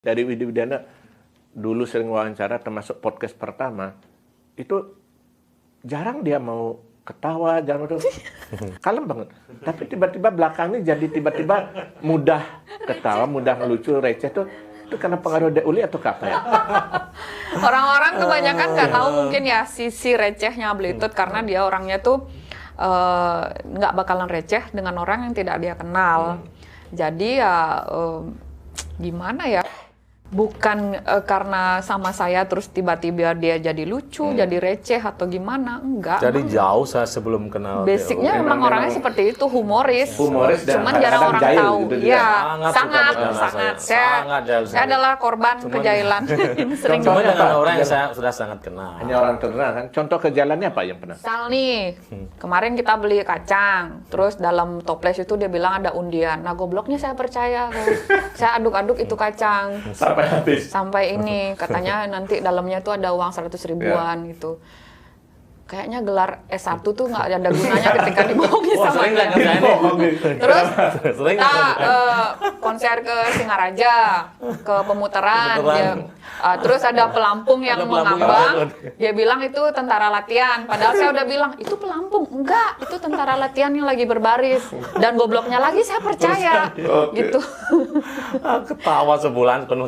Dari Widi Widana dulu sering wawancara, termasuk podcast pertama, itu jarang dia mau ketawa, jarang tuh kalem banget. Tapi tiba-tiba belakangnya jadi tiba-tiba mudah ketawa, mudah ngelucu, receh tuh. Itu karena pengaruh De Uli atau apa ya? Orang-orang kebanyakan nggak tahu mungkin ya sisi recehnya Blitut, karena dia orangnya tuh nggak bakalan receh dengan orang yang tidak dia kenal. Jadi ya gimana ya? Bukan karena sama saya terus tiba-tiba dia jadi lucu, jadi receh atau gimana, enggak. Jadi jauh saya sebelum kenal basicnya memang orangnya seperti itu, humoris dan cuman jarang orang tahu. gitu Iya, juga. sangat. Saya adalah korban kejailan. Sering cuma dengan orang yang saya sudah sangat kenal. Hanya orang terkenal kan. Contoh kejailannya apa yang pernah? Misal nih, kemarin kita beli kacang, terus dalam toples itu dia bilang ada undian. Nah, gobloknya saya percaya. Saya aduk-aduk itu kacang. Sampai ini katanya nanti dalamnya tuh ada uang 100 ribuan gitu. Kayaknya gelar S1 tuh nggak ada gunanya ketika dibohongi sama dia. Terus kita konser ke Singaraja, ke pemutaran. Terus ada pelampung yang mengambang. Dia bilang itu tentara latihan. Padahal saya udah bilang itu pelampung. Enggak, itu tentara latihan yang lagi berbaris. Dan gobloknya lagi saya percaya. Gitu. Ketawa sebulan penuh.